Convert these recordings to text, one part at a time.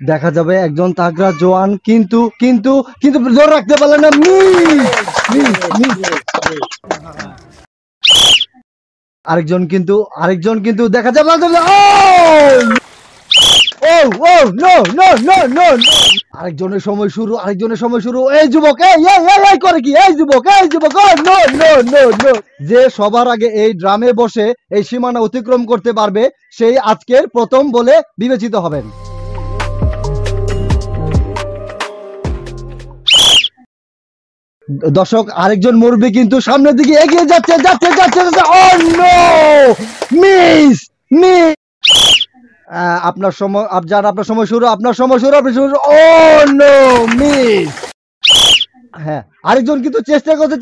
দেখা যাবে একজন তাগড়া জওয়ান কিন্তু কিন্তু কিন্তু জোর রাখতে পারলেন না। আরেকজন কিন্তু দেখা যাবে আরেকজনের সময় শুরু। এই যুবক করে কি, এই যুবক যে সবার আগে এই ড্রামে বসে এই সীমানা অতিক্রম করতে পারবে সেই আজকের প্রথম বলে বিবেচিত হবেন। দর্শক, আরেকজন মুরব্বি কিন্তু সামনের দিকে এগিয়ে যাচ্ছে। আপনার সময় শুরু। হ্যাঁ, আরেকজন কিন্তু চেষ্টা করতে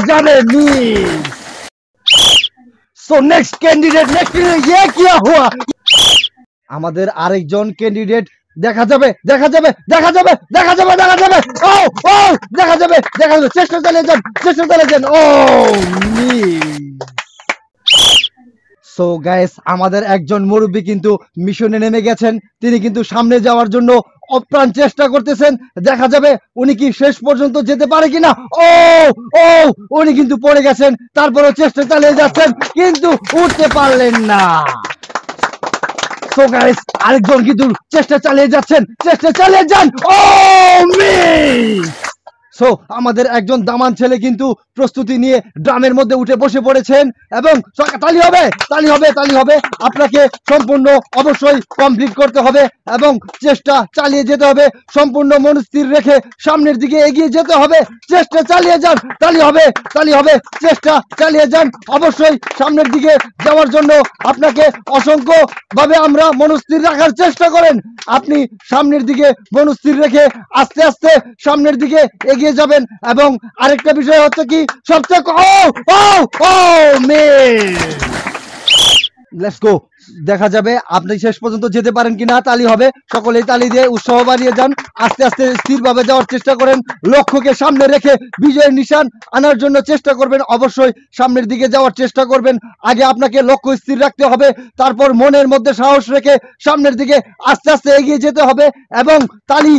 জানে মিস। সো নেক্সট ক্যান্ডিডেট আমাদের আরেকজন ক্যান্ডিডেট দেখা যাবে। চেষ্টা চালিয়ে যান। সো গাইস, আমাদের একজন মুরব্বী কিন্তু মিশনে নেমে গেছেন। তিনি কিন্তু সামনে যাওয়ার জন্য অপ্রাণ চেষ্টা করতেছেন। দেখা যাবে উনি কি শেষ পর্যন্ত যেতে পারে কিনা। উনি কিন্তু পড়ে গেছেন, তারপরও চেষ্টা চালিয়ে যাচ্ছেন কিন্তু উঠতে পারলেন না। সো গাইস, আরেকজন কিন্তু চেষ্টা চালিয়ে যান। মিস। সো আমাদের একজন দামান ছেলে কিন্তু প্রস্তুতি নিয়ে ড্রামের মধ্যে উঠে বসে পড়েছেন এবং তালি হবে। আপনাকে সম্পূর্ণ অবশ্যই কমপ্লিট করতে হবে এবং চেষ্টা চালিয়ে যেতে হবে। সম্পূর্ণ মনস্থির রেখে সামনের দিকে এগিয়ে যেতে হবে। চেষ্টা চালিয়ে যান। তালি হবে। চেষ্টা চালিয়ে যান। অবশ্যই সামনের দিকে যাওয়ার জন্য আপনাকে অসংখ্য ভাবে আমরা মনস্থির রাখার চেষ্টা করেন। আপনি সামনের দিকে মনস্থির রেখে আস্তে আস্তে সামনের দিকে এগিয়ে যাবেন। এবং আরেকটা বিষয় হচ্ছে কি, সবচেয়ে লেটস গো। দেখা যাবে আপনি শেষ পর্যন্ত যেতে পারেন কিনা। তালি হবে, সকলেই তালি দিয়ে উৎসাহ বাড়িয়ে যান। আস্তে আস্তে স্থিরভাবে যাওয়ার চেষ্টা করেন। লক্ষ্যকে সামনে রেখে বিজয়ের নিশান আনার জন্য চেষ্টা করবেন। অবশ্যই সামনের দিকে যাওয়ার চেষ্টা করবেন। আগে আপনাকে লক্ষ্য স্থির রাখতে হবে, তারপর মনের মধ্যে সাহস রেখে সামনের দিকে আস্তে আস্তে এগিয়ে যেতে হবে এবং তালি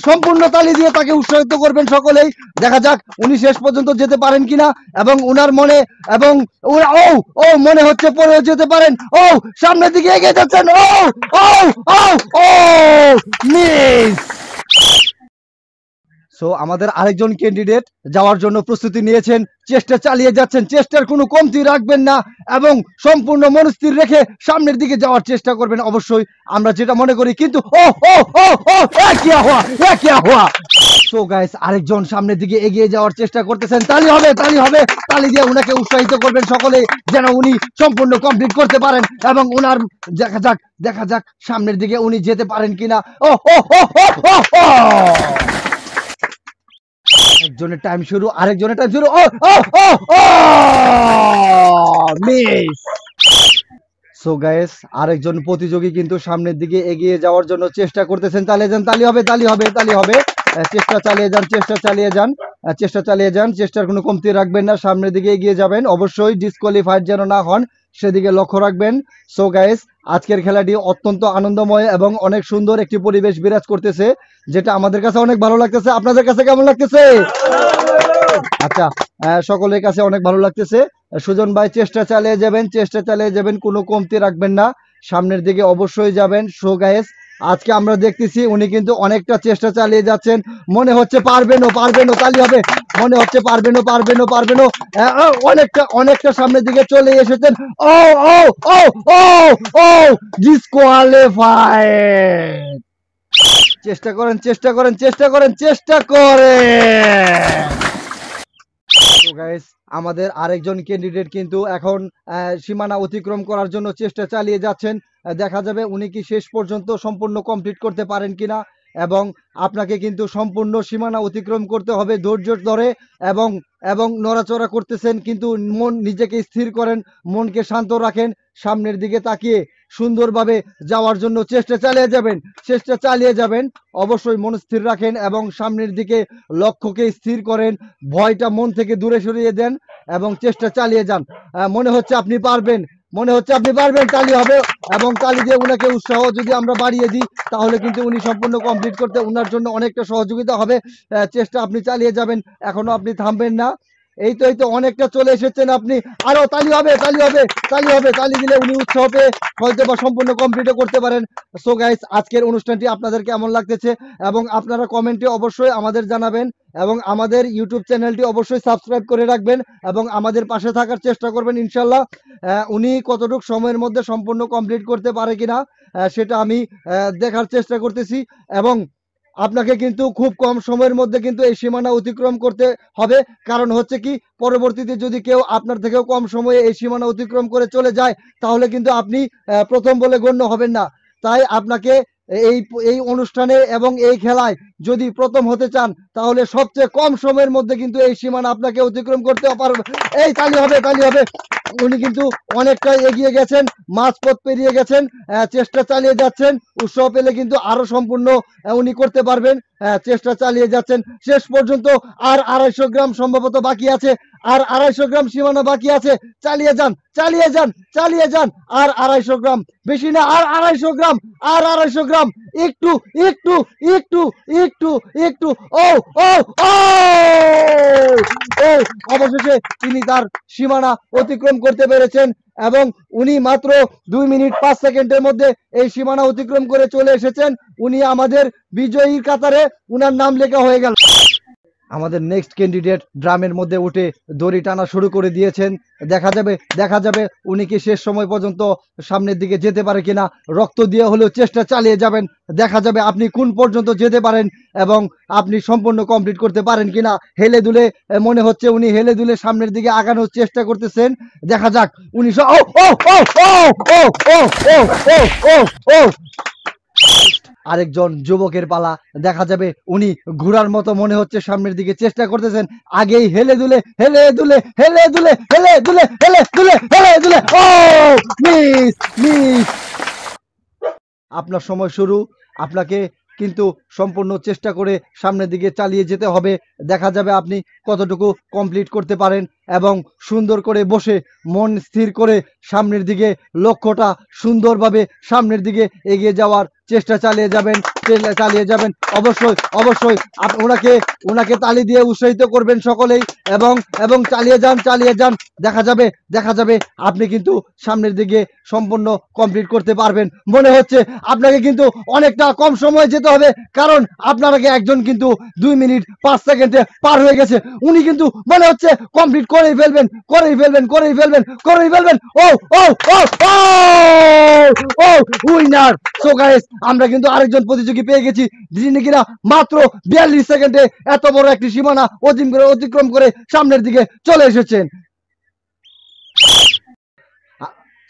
সম্পূর্ণ তালি দিয়ে তাকে উৎসাহিত করবেন সকলেই। দেখা যাক উনি শেষ পর্যন্ত যেতে পারেন কিনা এবং উনার মনে এবং মনে হচ্ছে পড়ে যেতে পারেন। সামনের দিকে এগিয়ে যাচ্ছেন। মিস। সো আমাদের আরেকজন ক্যান্ডিডেট যাওয়ার জন্য প্রস্তুতি নিয়েছেন, চেষ্টা চালিয়ে যাচ্ছেন। চেষ্টার কোনো কমতি রাখবেন না এবং সম্পূর্ণ মনস্থির রেখে সামনের দিকে যাওয়ার চেষ্টা করবেন। অবশ্যই আমরা যেটা মনে করি কিন্তু সো গাইস, আরেকজন সামনের দিকে এগিয়ে যাওয়ার চেষ্টা করতেছেন। তালি হবে। তালি দিয়ে উনাকে উৎসাহিত করবেন সকলে, যেন উনি সম্পূর্ণ কমপ্লিট করতে পারেন এবং উনার দেখা যাক সামনের দিকে উনি যেতে পারেন কিনা। একজনের টাইম শুরু, আরেকজনের টাইম শুরু। মিস। সো গাইস, আরেকজন প্রতিযোগী কিন্তু সামনের দিকে এগিয়ে যাওয়ার জন্য চেষ্টা করতেছেন। তালি হবে। চেষ্টা চালিয়ে যান। চেষ্টার কোনো কমতি রাখবেন না। সামনের দিকে এগিয়ে যাবেন। অবশ্যই ডিসকোয়ালিফাইড যেন না হন, সেদিকে লক্ষ্য রাখবেন। সো গাইস, আজকের খেলাটি অত্যন্ত আনন্দময় এবং অনেক সুন্দর একটি পরিবেশ বিরাজ করতেছে, যেটা আমাদের কাছে অনেক ভালো লাগতেছে। আপনাদের কাছে কেমন লাগতেছে? আচ্ছা, সকলের কাছে অনেক ভালো লাগতেছে। সুজন ভাই, চেষ্টা চালিয়ে যাবেন, কোনো কমতি রাখবেন না। সামনের দিকে অবশ্যই যাবেন। সো গাইস, আজকে আমরা দেখতেছি উনি কিন্তু অনেকটা চেষ্টা চালিয়ে যাচ্ছেন। মনে হচ্ছে পারবেনও। তালি হবে। মনে হচ্ছে পারবেনও। অনেকটা সামনের দিকে চলে এসেছেন। ডিসকোয়ালিফাইড। চেষ্টা করেন। তো গাইস, আমাদের আরেকজন ক্যান্ডিডেট কিন্তু এখন সীমানা অতিক্রম করার জন্য চেষ্টা চালিয়ে যাচ্ছেন। দেখা যাবে উনি কি শেষ পর্যন্ত সম্পূর্ণ কমপ্লিট করতে পারেন কিনা এবং আপনাকে কিন্তু সম্পূর্ণ সীমানা অতিক্রম করতে হবে ধৈর্য ধরে এবং নড়াচড়া করতেছেন কিন্তু নিজেকে স্থির করেন, মনকে শান্ত রাখেন। সামনের দিকে তাকিয়ে সুন্দরভাবে যাওয়ার জন্য চেষ্টা চালিয়ে যাবেন। অবশ্যই মন স্থির রাখেন এবং সামনের দিকে লক্ষ্যকে স্থির করেন। ভয়টা মন থেকে দূরে সরিয়ে দেন এবং চেষ্টা চালিয়ে যান। মনে হচ্ছে আপনি পারবেন। মনে হচ্ছে আপনি পারবেন, তালি হবে। এবং তালি দিয়ে উনাকে উৎসাহ যদি আমরা বাড়িয়ে দিই তাহলে কিন্তু উনি সম্পূর্ণ কমপ্লিট করতে উনার জন্য অনেকটা সহযোগিতা হবে। চেষ্টা আপনি চালিয়ে যাবেন, এখনো আপনি থামবেন না। এই তো অনেকটা চলে এসেছেন আপনি। আরো তালি হবে, তালি হবে, তালি হবে। তালি দিলে উনি উৎসাহ পেয়ে হয়তো বা সম্পূর্ণ কমপ্লিটও করতে পারেন। সো গাইস, আজকের অনুষ্ঠানটি আপনাদের কেমন লাগতেছে এবং আপনারা কমেন্টে অবশ্যই আমাদের জানাবেন এবং আমাদের ইউটিউব চ্যানেলটি অবশ্যই সাবস্ক্রাইব করে রাখবেন এবং আমাদের পাশে থাকার চেষ্টা করবেন ইনশাল্লাহ। উনি কতটুকু সময়ের মধ্যে সম্পূর্ণ কমপ্লিট করতে পারে কিনা সেটা আমি দেখার চেষ্টা করতেছি। এবং আপনাকে কিন্তু খুব কম সময়ের মধ্যে কিন্তু এই সীমানা অতিক্রম করতে হবে। কারণ হচ্ছে কি, পরবর্তীতে যদি কেউ আপনার থেকেও কম সময়ে এই সীমানা অতিক্রম করে চলে যায় তাহলে কিন্তু আপনি প্রথম বলে গণ্য হবেন না। তাই আপনাকে এই এই অনুষ্ঠানে এবং এই খেলায় যদি প্রথম হতে চান তাহলে সবচেয়ে কম সময়ের মধ্যে কিন্তু এই সীমানা আপনাকে অতিক্রম করতে পারবে। এই তালি হবে, তালি হবে। উনি কিন্তু অনেকটা এগিয়ে গেছেন, মাঝপথ পেরিয়ে গেছেন, চেষ্টা চালিয়ে যাচ্ছেন। উৎসাহ পেলে কিন্তু আরো সম্পূর্ণ উনি করতে পারবেন। চেষ্টা চালিয়ে যাচ্ছেন শেষ পর্যন্ত। আর 250 গ্রাম সম্ভবত বাকি আছে, আর 250 গ্রাম সীমানা বাকি আছে। চালিয়ে যান, চালিয়ে যান, চালিয়ে যান। আর 250 গ্রাম, বেশি না, আর 250 গ্রাম, আর 250 গ্রাম। একটু একটু একটু একটু একটু ও ও ও ও অবশেষে তিনি তার সীমানা অতিক্রম করতে পেরেছেন এবং উনি মাত্র 2 মিনিট 5 সেকেন্ডের মধ্যে এই সীমানা অতিক্রম করে চলে এসেছেন। উনি আমাদের বিজয়ীর কাতারে উনার নাম লেখা হয়ে গেল। আমাদের নেক্সট ক্যান্ডিডেট ড্রামের মধ্যে উঠে দড়ি টানা শুরু করে দিয়েছেন। দেখা যাবে, দেখা যাবে উনি কি শেষ সময় পর্যন্ত সামনের দিকে যেতে পারে কিনা। রক্ত দিয়ে হলেও চেষ্টা চালিয়ে যাবেন, দেখা যাবে আপনি কোন পর্যন্ত যেতে পারেন এবং আপনি সম্পূর্ণ কমপ্লিট করতে পারেন কিনা। হেলে দুলে মনে হচ্ছে উনি হেলে দুলে সামনের দিকে আগানোর চেষ্টা করতেছেন। দেখা যাক উনি ও ও ও ও ও ও ও ও ও ও আরেকজন যুবকের পালা। দেখা যাবে উনি ঘোড়ার মতো মনে হচ্ছে সামনের দিকে চেষ্টা করতেছেন। আগেই হেলে দুলে হেলে দুলে হেলে দুলে হেলে দুলে হেলে দুলে হেলে দুলে ও মিস মিস। আপনার সময় শুরু, আপনাকে কিন্তু সম্পূর্ণ চেষ্টা করে সামনের দিকে চালিয়ে যেতে হবে। দেখা যাবে আপনি কতটুকু কমপ্লিট করতে পারেন এবং সুন্দর করে বসে মন স্থির করে সামনের দিকে লক্ষ্যটা সুন্দরভাবে সামনের দিকে এগিয়ে যাওয়ার চেষ্টা চালিয়ে যাবেন, চালিয়ে যাবেন। অবশ্যই অবশ্যই ওনাকে ওনাকে তালি দিয়ে উৎসাহিত করবেন সকলেই এবং এবং চালিয়ে যান, চালিয়ে যান। দেখা যাবে, দেখা যাবে আপনি কিন্তু সামনের দিকে সম্পূর্ণ কমপ্লিট করতে পারবেন। মনে হচ্ছে আপনাকে কিন্তু অনেকটা কম সময়ে যেতে হবে, কারণ আপনার আগে একজন কিন্তু 2 মিনিট 5 সেকেন্ডে পার হয়ে গেছে। উনি কিন্তু মনে হচ্ছে কমপ্লিট করেই ফেলবেন, করেই ফেলবেন, করেই ফেলবেন, করেই ফেলবেন। ও ও ও ও ও উইনার। সো গাইস, আমরা কিন্তু আরেকজন প্রতিযোগী পেয়ে গেছি যিনি কিনা মাত্র 42 সেকেন্ডে এত বড় একটি সীমানা অতিক্রম করে সামনের দিকে চলে এসেছেন।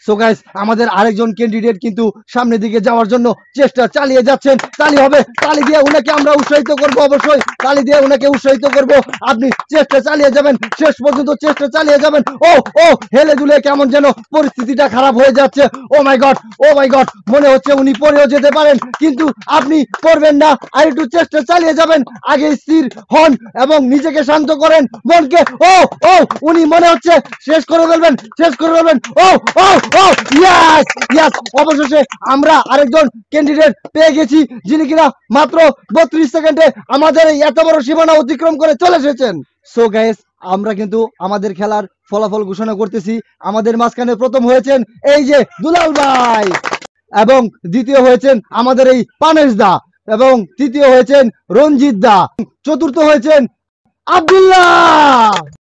সো গাইস, আমাদের আরেকজন ক্যান্ডিডেট কিন্তু সামনের দিকে যাওয়ার জন্য চেষ্টা চালিয়ে যাচ্ছেন। তালি হবে, তালি দিয়ে উনাকে আমরা উৎসাহিত করব, অবশ্যই তালি দিয়ে উনাকে উৎসাহিত করব। আপনি চেষ্টা চালিয়ে যাবেন, শেষ পর্যন্ত চেষ্টা চালিয়ে যাবেন। ও ও হেলে দুলে কেমন যেন পরিস্থিতিটা খারাপ হয়ে যাচ্ছে। ও মাই গড, ও মাই গড, মনে হচ্ছে উনি পড়েও যেতে পারেন, কিন্তু আপনি পড়বেন না। আর একটু চেষ্টা চালিয়ে যাবেন। আগে স্থির হন এবং নিজেকে শান্ত করেন মনকে। ও ও উনি মনে হচ্ছে শেষ করে ফেলবেন, শেষ করে ফেলবেন। ও ও ও ইয়েস ইয়েস, অবশেষে আমরা আরেকজন ক্যান্ডিডেট পেয়ে গেছি যিনি কিনা মাত্র 32 সেকেন্ডে আমাদের এই এত বড় সীমানা অতিক্রম করে চলে এসেছেন। সো গাইস, আমরা কিন্তু আমাদের খেলার ফলাফল ঘোষণা করতেছি। আমাদের মাঝখানে প্রথম হয়েছেন এই যে দুলাল ভাই, এবং দ্বিতীয় হয়েছেন আমাদের এই পানেশ দা, এবং তৃতীয় হয়েছেন রঞ্জিত দা, চতুর্থ হয়েছেন আব্দুল্লাহ।